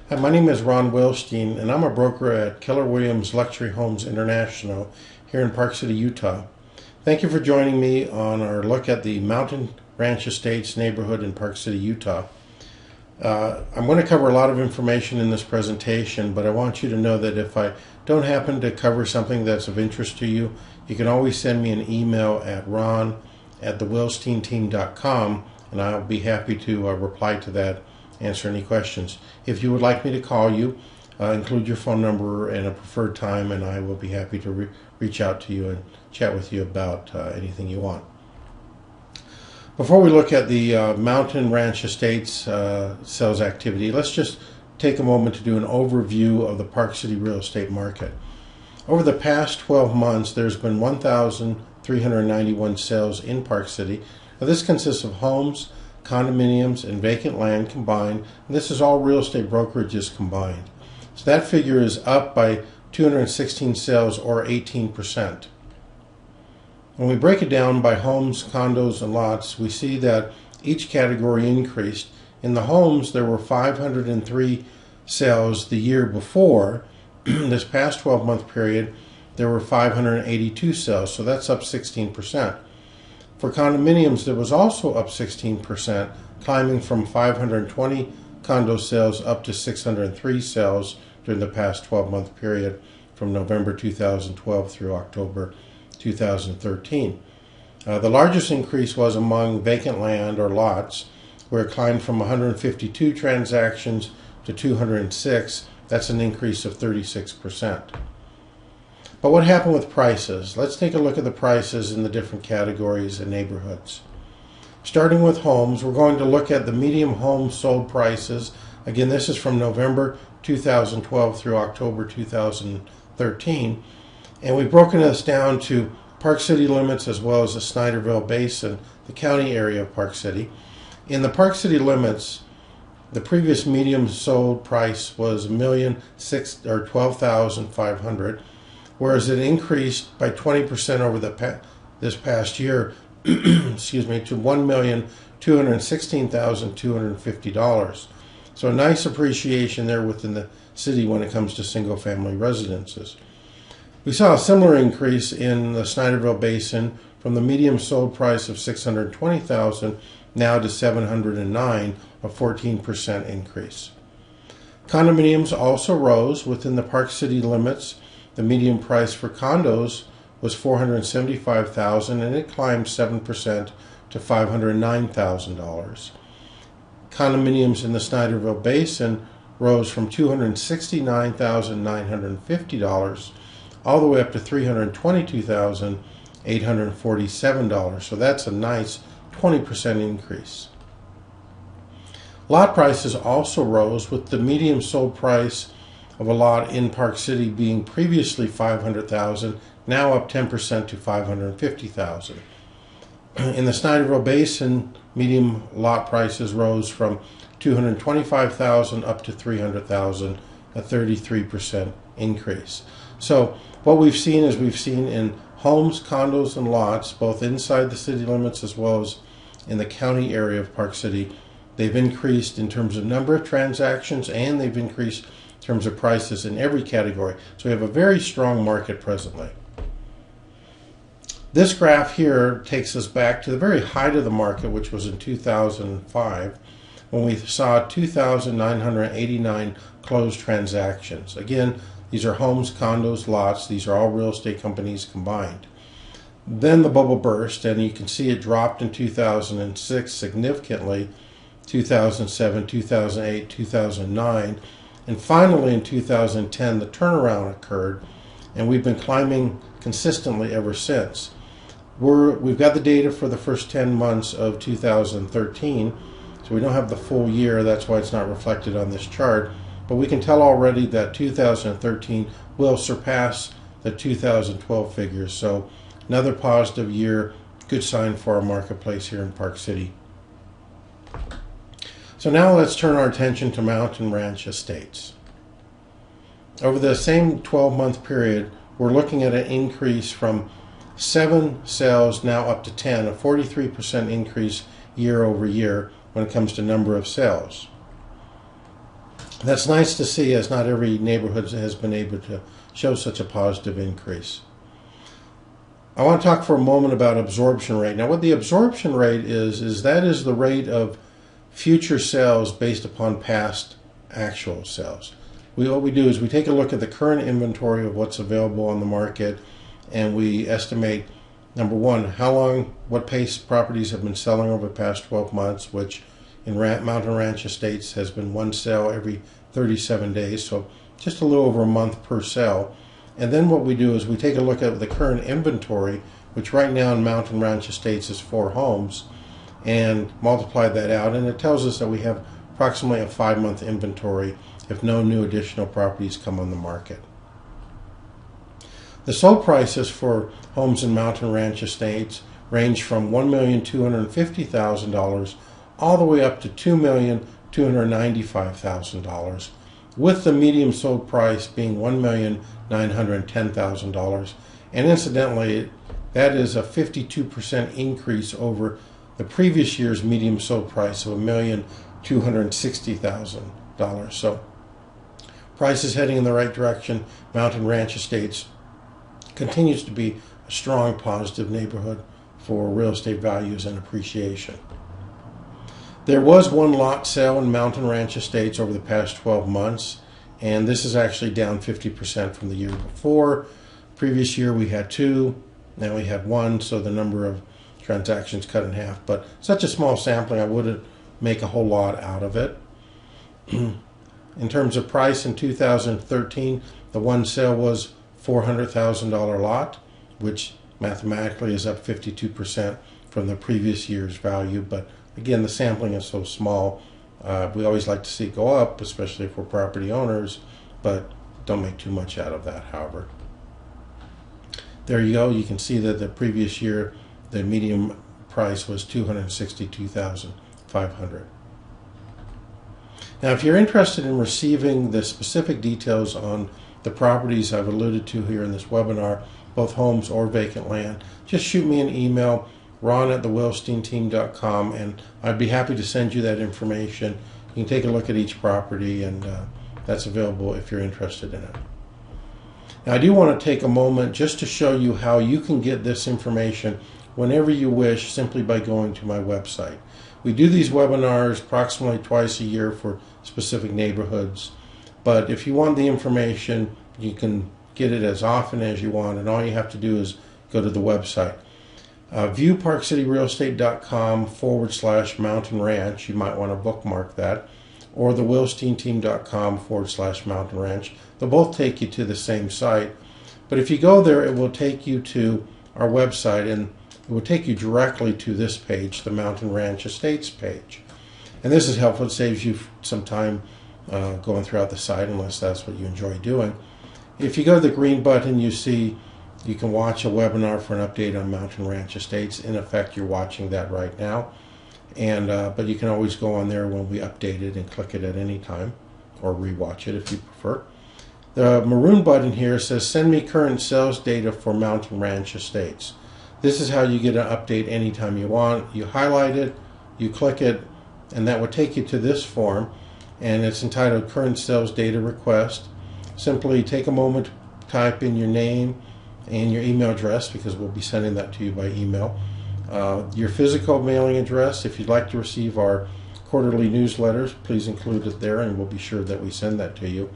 Hi, my name is Ron Wilstein, and I'm a broker at Keller Williams Luxury Homes International here in Park City, Utah. Thank you for joining me on our look at the Mountain Ranch Estates neighborhood in Park City, Utah. I'm going to cover a lot of information in this presentation, but I want you to know that if I don't happen to cover something that's of interest to you, you can always send me an email at ron@thewilsteinteam.com, and I'll be happy to reply to that, answer any questions. If you would like me to call you, include your phone number and a preferred time, and I will be happy to reach out to you and chat with you about anything you want. Before we look at the Mountain Ranch Estates sales activity, let's just take a moment to do an overview of the Park City real estate market. Over the past 12 months, there's been 1,391 sales in Park City. Now, this consists of homes, condominiums, and vacant land combined. And this is all real estate brokerages combined. So that figure is up by 216 sales, or 18%. When we break it down by homes, condos, and lots, we see that each category increased. In the homes, there were 503 sales the year before. This past 12-month period, there were 582 sales, so that's up 16%. For condominiums, there was also up 16%, climbing from 520 condo sales up to 603 sales during the past 12-month period from November 2012 through October 2013. The largest increase was among vacant land or lots, where it climbed from 152 transactions to 206. That's an increase of 36%. But what happened with prices? Let's take a look at the prices in the different categories and neighborhoods. Starting with homes, we're going to look at the medium home sold prices. Again, this is from November 2012 through October 2013. And we've broken this down to Park City limits as well as the Snyderville Basin, the county area of Park City. In the Park City limits, the previous medium sold price was $1,012,500, whereas it increased by 20% over this past year, excuse me, to $1,216,250. So a nice appreciation there within the city when it comes to single-family residences. We saw a similar increase in the Snyderville Basin from the medium sold price of $620,000 now to $709,000, a 14% increase. Condominiums also rose within the Park City limits. The median price for condos was $475,000, and it climbed 7% to $509,000. Condominiums in the Snyderville Basin rose from $269,950 all the way up to $322,847. So that's a nice 20% increase. Lot prices also rose, with the median sold price of a lot in Park City being previously $500,000, now up 10% to $550,000. In the Snyderville Basin, medium lot prices rose from $225,000 up to $300,000, a 33% increase. So what we've seen is in homes, condos, and lots, both inside the city limits as well as in the county area of Park City, they've increased in terms of number of transactions, and they've increased in terms of prices in every category. So we have a very strong market presently. This graph here takes us back to the very height of the market, which was in 2005, when we saw 2,989 closed transactions. Again, these are homes, condos, lots. These are all real estate companies combined. Then the bubble burst, and you can see it dropped in 2006 significantly, 2007, 2008, 2009, and finally in 2010 the turnaround occurred, and we've been climbing consistently ever since. We've got the data for the first 10 months of 2013, so we don't have the full year. That's why it's not reflected on this chart, but we can tell already that 2013 will surpass the 2012 figures. So another positive year, good sign for our marketplace here in Park City. So now let's turn our attention to Mountain Ranch Estates. Over the same 12-month period, we're looking at an increase from 7 sales now up to 10, a 43% increase year over year when it comes to number of sales. That's nice to see, as not every neighborhood has been able to show such a positive increase. I want to talk for a moment about absorption rate. Now, what the absorption rate is that is the rate of future sales based upon past actual sales. What we do is we take a look at the current inventory of what's available on the market, and we estimate, number one, what pace properties have been selling over the past 12 months, which in Mountain Ranch Estates has been one sale every 37 days, so just a little over a month per sale. And then what we do is we take a look at the current inventory, which right now in Mountain Ranch Estates is 4 homes, and multiply that out, and it tells us that we have approximately a 5-month inventory if no new additional properties come on the market. The sold prices for homes in Mountain Ranch Estates range from $1,250,000 all the way up to $2,295,000, with the medium sold price being $1,910,000. And incidentally, that is a 52% increase over the previous year's medium sold price of $1,260,000. So prices heading in the right direction. Mountain Ranch Estates continues to be a strong positive neighborhood for real estate values and appreciation. There was one lot sale in Mountain Ranch Estates over the past 12 months, and this is actually down 50% from the year before. Previous year we had 2, now we have 1, so the number of transactions cut in half. But such a small sampling, I wouldn't make a whole lot out of it. In terms of price, in 2013, the one sale was $400,000 lot, which mathematically is up 52% from the previous year's value. But again, the sampling is so small. We always like to see it go up, especially if we're property owners, but don't make too much out of that, however. There you go. You can see that the previous year, the median price was $262,500. Now, if you're interested in receiving the specific details on the properties I've alluded to here in this webinar, both homes or vacant land, just shoot me an email, ron@thewilsteinteam.com, and I'd be happy to send you that information. You can take a look at each property, and that's available if you're interested in it. Now, I do want to take a moment just to show you how you can get this information whenever you wish, simply by going to my website. We do these webinars approximately twice a year for specific neighborhoods, but if you want the information, you can get it as often as you want, and all you have to do is go to the website. BuyParkCity.com/Mountain Ranch. You might want to bookmark that, or thewilsteinteam.com/Mountain Ranch. They'll both take you to the same site, but if you go there, it will take you to our website, and it will take you directly to this page, the Mountain Ranch Estates page. And this is helpful. It saves you some time going throughout the site, unless that's what you enjoy doing. If you go to the green button, you see you can watch a webinar for an update on Mountain Ranch Estates. In effect, you're watching that right now. And but you can always go on there when we update it and click it at any time, or rewatch it if you prefer. The maroon button here says send me current sales data for Mountain Ranch Estates. This is how you get an update anytime you want. You highlight it, you click it, and that will take you to this form, and it's entitled Current Sales Data Request. Simply take a moment to type in your name and your email address, because we'll be sending that to you by email. Your physical mailing address. If you'd like to receive our quarterly newsletters, please include it there, and we'll be sure that we send that to you.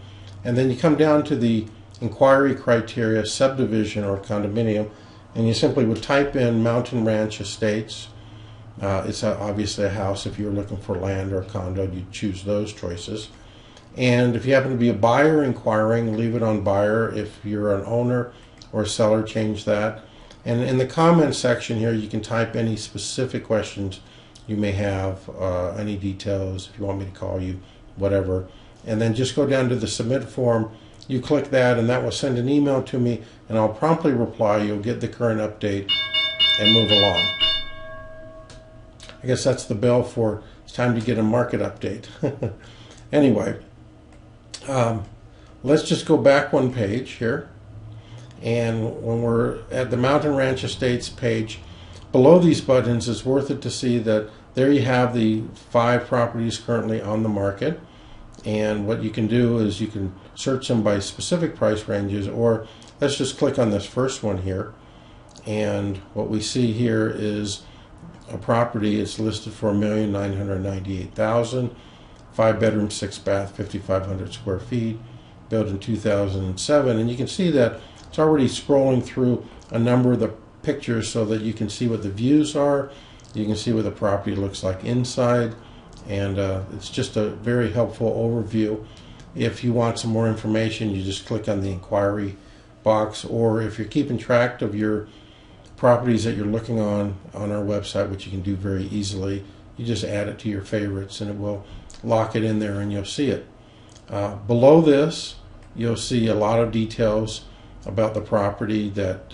And then you come down to the inquiry criteria, subdivision or condominium, and you simply would type in Mountain Ranch Estates. It's obviously a house. If you're looking for land or a condo, you'd choose those choices. And if you happen to be a buyer inquiring, leave it on buyer. If you're an owner or a seller, change that. And in the comments section here, you can type any specific questions you may have, any details, if you want me to call you, whatever. And then just go down to the submit form. You click that, and that will send an email to me, and I'll promptly reply. You'll get the current update and move along. I guess that's the bell for it's time to get a market update. Anyway, let's just go back one page here. And when we're at the Mountain Ranch Estates page, below these buttons, it's worth it to see that there you have the 5 properties currently on the market. And what you can do is you can search them by specific price ranges, or let's just click on this first one here. And what we see here is a property. It's listed for $1,998,000, 5-bedroom, 6-bath, 5,500 square feet, built in 2007. And you can see that it's already scrolling through a number of the pictures so that you can see what the views are. You can see what the property looks like inside. And it's just a very helpful overview. If you want some more information, you just click on the inquiry box, or if you're keeping track of your properties that you're looking on our website, which you can do very easily, you just add it to your favorites and it will lock it in there and you'll see it. Below this, you'll see a lot of details about the property that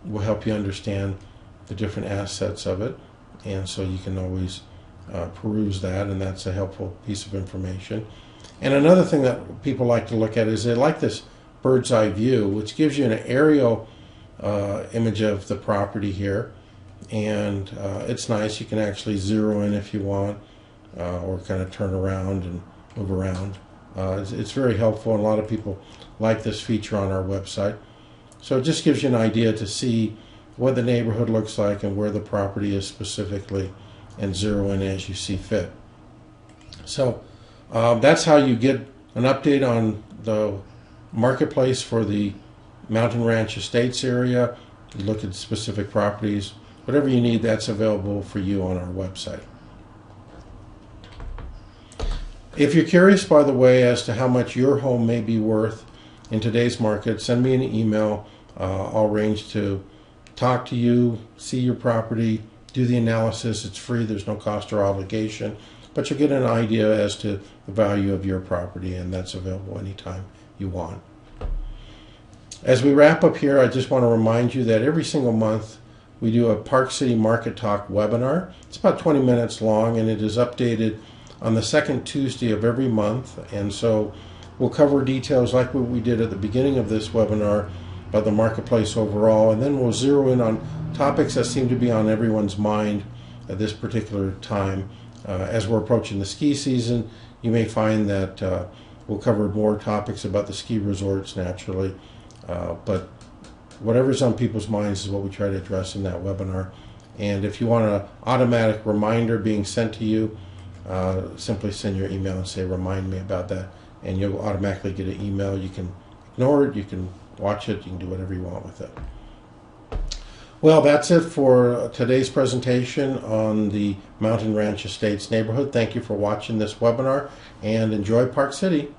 will help you understand the different assets of it, and so you can always peruse that, and that's a helpful piece of information. And another thing that people like to look at is they like this bird's eye view, which gives you an aerial image of the property here, and it's nice. You can actually zero in if you want, or kind of turn around and move around. It's very helpful, and a lot of people like this feature on our website. So it just gives you an idea to see what the neighborhood looks like and where the property is specifically, and zero in as you see fit. So that's how you get an update on the marketplace for the Mountain Ranch Estates area. You look at specific properties. Whatever you need, that's available for you on our website. If you're curious, by the way, as to how much your home may be worth in today's market, send me an email. I'll arrange to talk to you, see your property, do the analysis. It's free. There's no cost or obligation, but you'll get an idea as to the value of your property, and that's available anytime you want. As we wrap up here, I just want to remind you that every single month we do a Park City Market Talk webinar. It's about 20 minutes long, and it is updated on the second Tuesday of every month. And so we'll cover details like what we did at the beginning of this webinar about the marketplace overall, and then we'll zero in on topics that seem to be on everyone's mind at this particular time. As we're approaching the ski season, you may find that we'll cover more topics about the ski resorts naturally, but whatever's on people's minds is what we try to address in that webinar. And if you want an automatic reminder being sent to you, simply send your email and say remind me about that, and you'll automatically get an email. You can ignore it, you can watch it, you can do whatever you want with it. Well, that's it for today's presentation on the Mountain Ranch Estates neighborhood. Thank you for watching this webinar, and enjoy Park City.